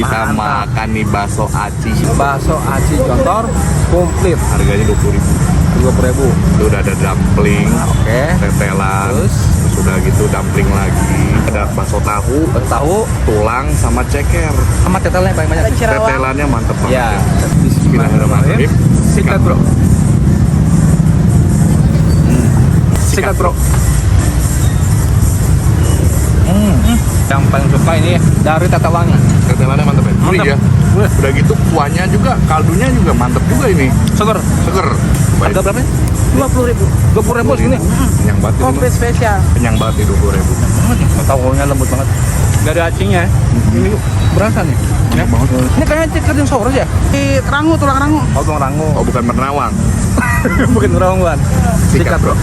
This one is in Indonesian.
Kita Mantap. makan nih bakso aci. Bakso aci Jontor komplit Harganya 20.000. 20.000. Itu udah ada dumpling, Oke. tetelan, Terus? sudah gitu dumpling lagi. Ada bakso tahu, Tahu tulang sama ceker. sama tetelnya paling banyak. Tetelannya mantep banget Ya. ya. Bismillahirrahmanirrahim. Sikat bro. Sikat bro. Yang paling suka ini dari tetelannya. Tetelannya mantep ya. Gurih ya. Wih, Udah gitu kuahnya juga, kaldunya juga mantep juga ini. seger. Seger. Harga berapa nih? 20.000. 20.000 segini. Kenyang banget ini. Komplit spesial. Kenyang banget nih 20.000. Tahunya lembut banget. Gak ada acingnya. Ini berasa nih. Ya. Ini kayaknya chicken saurus ya? Di rangu, tulang rangu. Oh, tulang rangu. Oh bukan Merawang. Bukan Rawangan. Sikat bro.